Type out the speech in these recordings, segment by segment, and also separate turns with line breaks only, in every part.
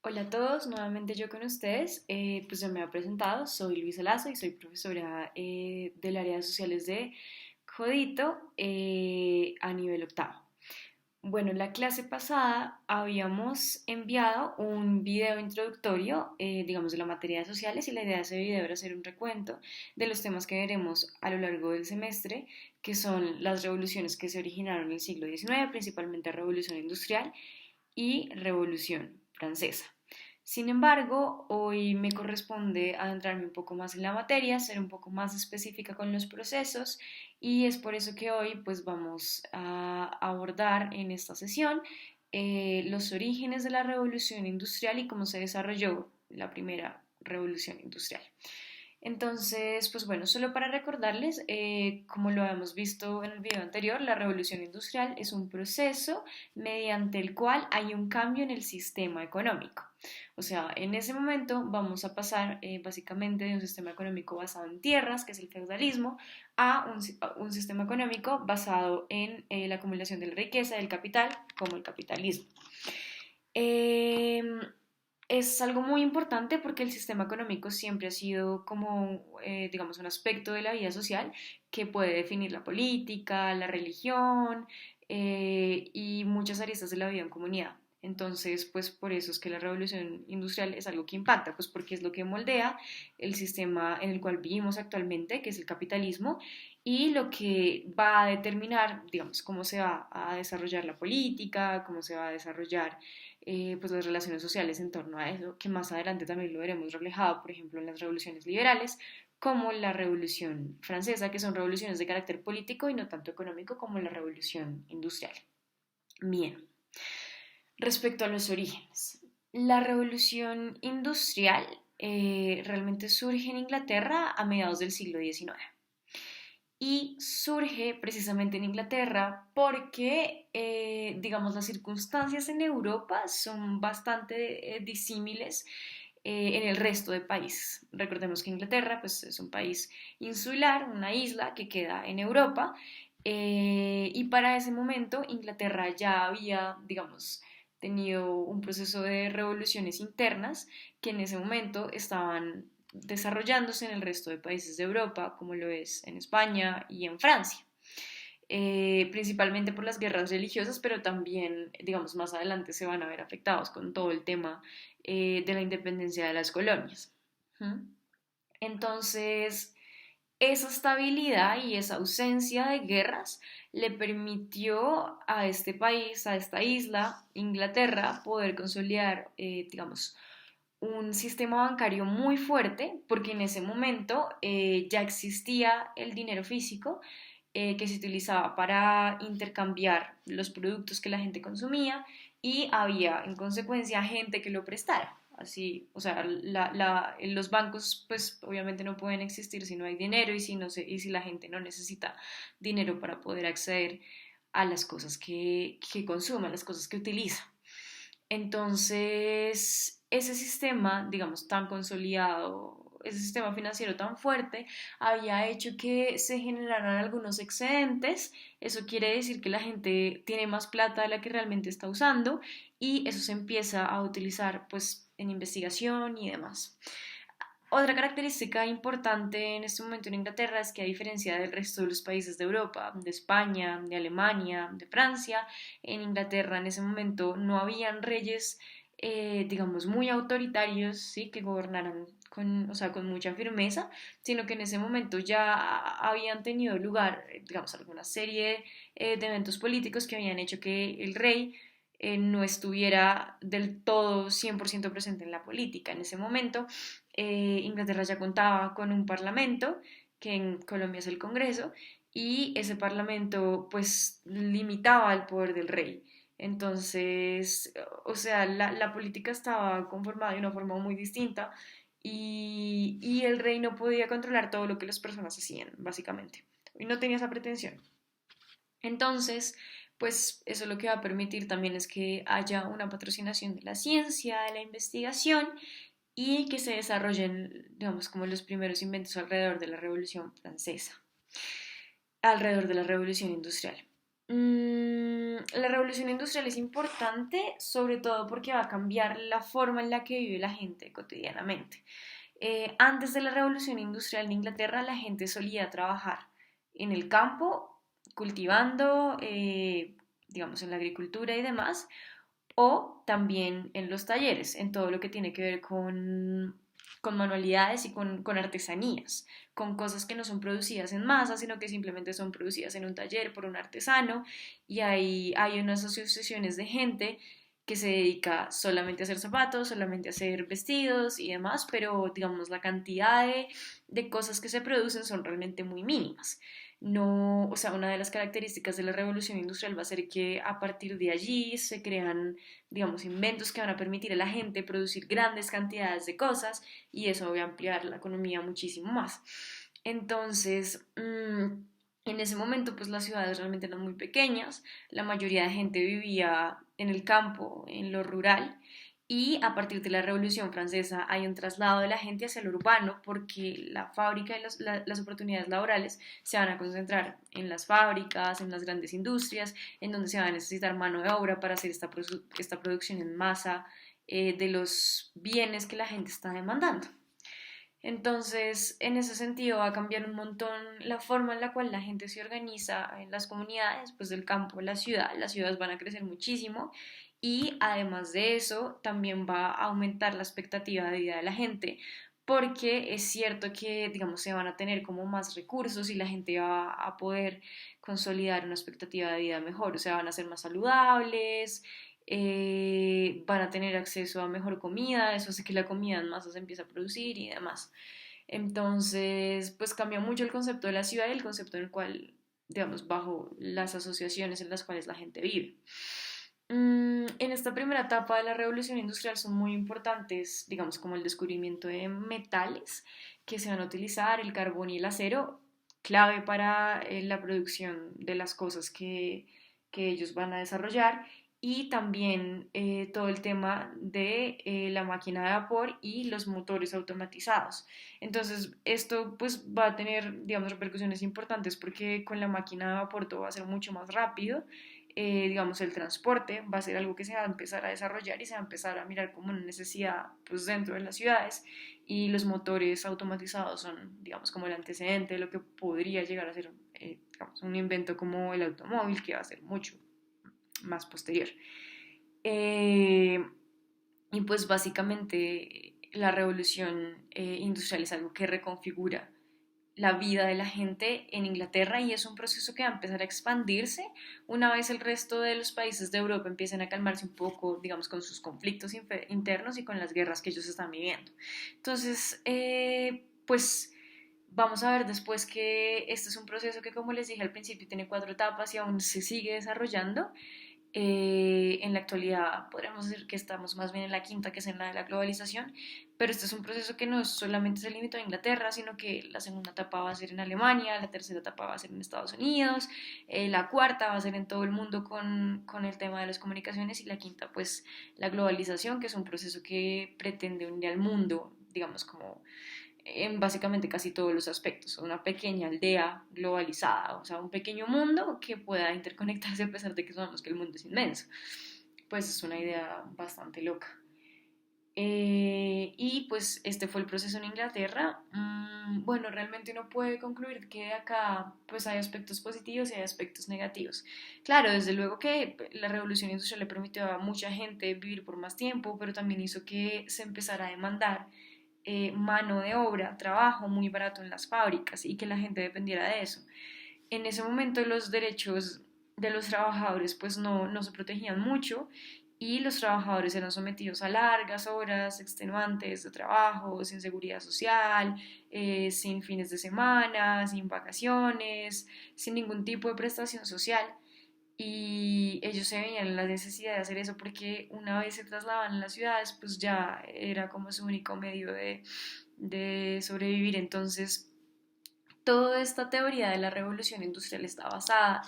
Hola a todos, nuevamente yo con ustedes. Pues ya me he presentado, soy Luisa Lazo y soy profesora del área de sociales de Codito a nivel octavo. Bueno, en la clase pasada habíamos enviado un video introductorio, digamos, de la materia de sociales y la idea de ese video era hacer un recuento de los temas que veremos a lo largo del semestre, que son las revoluciones que se originaron en el siglo XIX, principalmente Revolución Industrial y Revolución Francesa. Sin embargo, hoy me corresponde adentrarme un poco más en la materia, ser un poco más específica con los procesos y es por eso que hoy pues vamos a abordar en esta sesión los orígenes de la revolución industrial y cómo se desarrolló la primera revolución industrial. Entonces, pues bueno, solo para recordarles, como lo hemos visto en el video anterior, la revolución industrial es un proceso mediante el cual hay un cambio en el sistema económico. O sea, en ese momento vamos a pasar básicamente de un sistema económico basado en tierras, que es el feudalismo, a un sistema económico basado en la acumulación de la riqueza, del capital, como el capitalismo. Eh, es algo muy importante porque el sistema económico siempre ha sido como, digamos, un aspecto de la vida social que puede definir la política, la religión y muchas aristas de la vida en comunidad. Entonces, pues por eso es que la revolución industrial es algo que impacta, pues porque es lo que moldea el sistema en el cual vivimos actualmente, que es el capitalismo, y lo que va a determinar, digamos, cómo se va a desarrollar la política, cómo se va a desarrollar pues las relaciones sociales en torno a eso, que más adelante también lo veremos reflejado, por ejemplo, en las revoluciones liberales, como la Revolución Francesa, que son revoluciones de carácter político y no tanto económico como la Revolución Industrial. Bien, respecto a los orígenes, la Revolución Industrial realmente surge en Inglaterra a mediados del siglo XIX y surge precisamente en Inglaterra porque, digamos, las circunstancias en Europa son bastante disímiles en el resto de países. Recordemos que Inglaterra pues, es un país insular, una isla que queda en Europa, y para ese momento Inglaterra ya había, digamos, tenido un proceso de revoluciones internas que en ese momento estaban desarrollándose en el resto de países de Europa, como lo es en España y en Francia. Principalmente por las guerras religiosas, pero también, digamos, más adelante se van a ver afectados con todo el tema de la independencia de las colonias. ¿Mm? Entonces, esa estabilidad y esa ausencia de guerras le permitió a este país, a esta isla, Inglaterra, poder consolidar, digamos, un sistema bancario muy fuerte, porque en ese momento ya existía el dinero físico que se utilizaba para intercambiar los productos que la gente consumía y había en consecuencia gente que lo prestara. Así, o sea, los bancos pues obviamente no pueden existir si no hay dinero y y si la gente no necesita dinero para poder acceder a las cosas que consume, a las cosas que utiliza. Entonces, ese sistema, digamos, tan consolidado, ese sistema financiero tan fuerte, había hecho que se generaran algunos excedentes. Eso quiere decir que la gente tiene más plata de la que realmente está usando y eso se empieza a utilizar pues en investigación y demás. Otra característica importante en este momento en Inglaterra es que a diferencia del resto de los países de Europa, de España, de Alemania, de Francia, en Inglaterra en ese momento no habían reyes, digamos, muy autoritarios, ¿sí? Que gobernaran con, o sea, con mucha firmeza, sino que en ese momento ya habían tenido lugar, digamos, alguna serie de eventos políticos que habían hecho que el rey no estuviera del todo 100% presente en la política. En ese momento Inglaterra ya contaba con un parlamento, que en Colombia es el Congreso, y ese parlamento pues limitaba el poder del rey. Entonces, o sea, la política estaba conformada de una forma muy distinta y el rey no podía controlar todo lo que las personas hacían, básicamente. Y no tenía esa pretensión. Entonces, pues eso lo que va a permitir también es que haya una patrocinación de la ciencia, de la investigación y que se desarrollen, digamos, como los primeros inventos alrededor de la Revolución Francesa, alrededor de la Revolución Industrial. La revolución industrial es importante, sobre todo porque va a cambiar la forma en la que vive la gente cotidianamente. Antes de la revolución industrial en Inglaterra, la gente solía trabajar en el campo, cultivando, digamos, en la agricultura y demás, o también en los talleres, en todo lo que tiene que ver con manualidades y con artesanías, con cosas que no son producidas en masa, sino que simplemente son producidas en un taller por un artesano y hay unas asociaciones de gente que se dedica solamente a hacer zapatos, solamente a hacer vestidos y demás, pero digamos la cantidad de cosas que se producen son realmente muy mínimas. No, o sea, una de las características de la revolución industrial va a ser que a partir de allí se crean, digamos, inventos que van a permitir a la gente producir grandes cantidades de cosas y eso va a ampliar la economía muchísimo más. Entonces, en ese momento, pues las ciudades realmente eran muy pequeñas, la mayoría de gente vivía en el campo, en lo rural, y a partir de la Revolución Francesa hay un traslado de la gente hacia lo urbano porque la fábrica y las oportunidades laborales se van a concentrar en las fábricas, en las grandes industrias, en donde se va a necesitar mano de obra para hacer esta producción en masa de los bienes que la gente está demandando. Entonces, en ese sentido, va a cambiar un montón la forma en la cual la gente se organiza en las comunidades, pues del campo a la ciudad. Las ciudades van a crecer muchísimo y además de eso, también va a aumentar la expectativa de vida de la gente, porque es cierto que, digamos, se van a tener como más recursos y la gente va a poder consolidar una expectativa de vida mejor, o sea, van a ser más saludables, van a tener acceso a mejor comida, eso hace que la comida en masa se empiece a producir y demás. Entonces, pues cambia mucho el concepto de la ciudad y el concepto en el cual, digamos, bajo las asociaciones en las cuales la gente vive. En esta primera etapa de la revolución industrial son muy importantes, digamos, como el descubrimiento de metales que se van a utilizar, el carbón y el acero, clave para la producción de las cosas que ellos van a desarrollar y también todo el tema de la máquina de vapor y los motores automatizados. Entonces, esto pues va a tener, digamos, repercusiones importantes porque con la máquina de vapor todo va a ser mucho más rápido. Digamos, el transporte va a ser algo que se va a empezar a desarrollar y se va a empezar a mirar como una necesidad pues, dentro de las ciudades y los motores automatizados son, digamos, como el antecedente de lo que podría llegar a ser digamos, un invento como el automóvil que va a ser mucho más posterior. Eh, y pues básicamente la revolución industrial es algo que reconfigura la vida de la gente en Inglaterra y es un proceso que va a empezar a expandirse una vez el resto de los países de Europa empiecen a calmarse un poco, digamos, con sus conflictos internos y con las guerras que ellos están viviendo. Entonces, pues vamos a ver después que este es un proceso que, como les dije al principio, tiene 4 etapas y aún se sigue desarrollando. En la actualidad podríamos decir que estamos más bien en la quinta, que es en la de la globalización, pero este es un proceso que no solamente se limitó a Inglaterra, sino que la segunda etapa va a ser en Alemania, la tercera etapa va a ser en Estados Unidos, la cuarta va a ser en todo el mundo con el tema de las comunicaciones y la quinta pues la globalización, que es un proceso que pretende unir al mundo, digamos como en básicamente casi todos los aspectos, una pequeña aldea globalizada, o sea, un pequeño mundo que pueda interconectarse a pesar de que sabemos que el mundo es inmenso. Pues es una idea bastante loca. Y pues este fue el proceso en Inglaterra. Bueno, realmente uno puede concluir que acá pues hay aspectos positivos y hay aspectos negativos. Claro, desde luego que la revolución industrial le permitió a mucha gente vivir por más tiempo, pero también hizo que se empezara a demandar mano de obra, trabajo muy barato en las fábricas y que la gente dependiera de eso. En ese momento los derechos de los trabajadores pues no se protegían mucho y los trabajadores eran sometidos a largas horas extenuantes de trabajo, sin seguridad social, sin fines de semana, sin vacaciones, sin ningún tipo de prestación social y ellos se veían en la necesidad de hacer eso porque una vez se trasladaban a las ciudades pues ya era como su único medio de sobrevivir. Entonces toda esta teoría de la revolución industrial está basada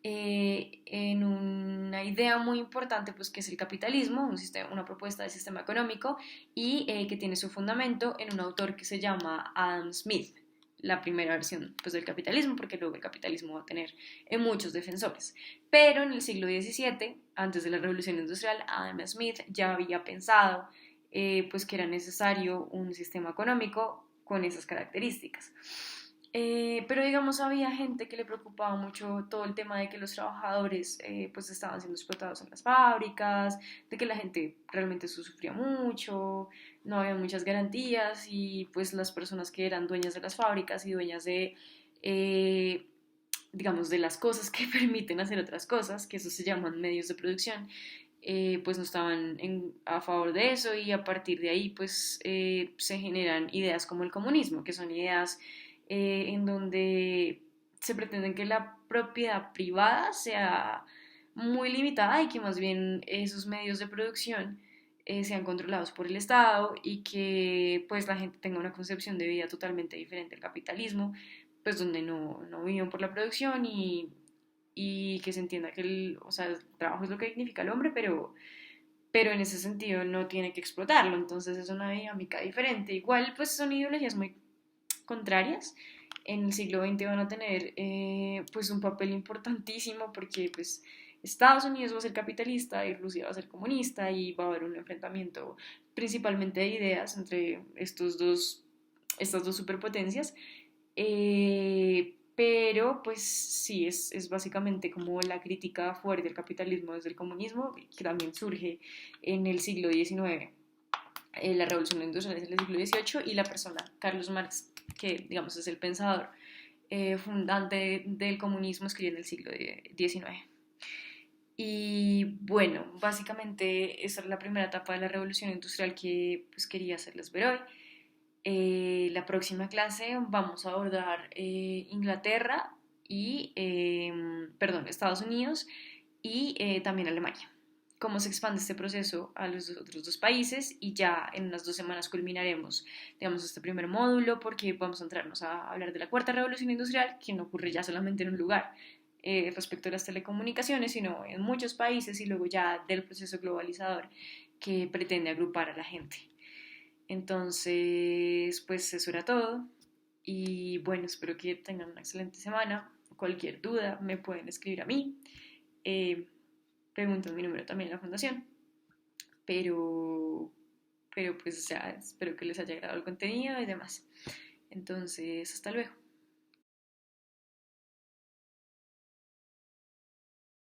en una idea muy importante pues que es el capitalismo, una propuesta de sistema económico y que tiene su fundamento en un autor que se llama Adam Smith. la primera versión pues, del capitalismo, porque luego el capitalismo va a tener muchos defensores. Pero en el siglo XVII, antes de la Revolución Industrial, Adam Smith ya había pensado pues que era necesario un sistema económico con esas características. Pero digamos había gente que le preocupaba mucho todo el tema de que los trabajadores pues estaban siendo explotados en las fábricas, de que la gente realmente sufría mucho, no había muchas garantías y pues las personas que eran dueñas de las fábricas y dueñas de eh, digamos de las cosas que permiten hacer otras cosas, que eso se llaman medios de producción, pues no estaban a favor de eso y a partir de ahí pues se generan ideas como el comunismo, que son ideas en donde se pretende que la propiedad privada sea muy limitada y que más bien esos medios de producción sean controlados por el Estado y que pues la gente tenga una concepción de vida totalmente diferente al capitalismo, pues donde no viven por la producción y que se entienda que o sea, el trabajo es lo que dignifica al hombre, pero en ese sentido no tiene que explotarlo, entonces es una dinámica diferente. Igual pues son ideologías muy contrarias. En el siglo XX van a tener pues un papel importantísimo porque pues Estados Unidos va a ser capitalista y Rusia va a ser comunista y va a haber un enfrentamiento principalmente de ideas entre estas dos superpotencias. Pero pues sí, es básicamente como la crítica fuerte del capitalismo desde el comunismo, que también surge en el siglo XIX. La revolución industrial es en el siglo XVIII y la persona, Carlos Marx, que digamos es el pensador fundante del comunismo, escribió en el siglo XIX. Y bueno, básicamente esa es la primera etapa de la revolución industrial que pues, quería hacerles ver hoy. La próxima clase vamos a abordar Inglaterra y, perdón, Estados Unidos y también Alemania. Cómo se expande este proceso a los otros dos países y ya en unas 2 semanas culminaremos, digamos, este primer módulo porque vamos a entrarnos a hablar de la cuarta revolución industrial, que no ocurre ya solamente en un lugar respecto a las telecomunicaciones, sino en muchos países y luego ya del proceso globalizador que pretende agrupar a la gente. Entonces, pues eso era todo. Y bueno, espero que tengan una excelente semana. Cualquier duda me pueden escribir a mí. Eh, Preguntan mi número también en la fundación. Pero, pero pues, o sea, espero que les haya agradado el contenido y demás. Entonces, hasta luego.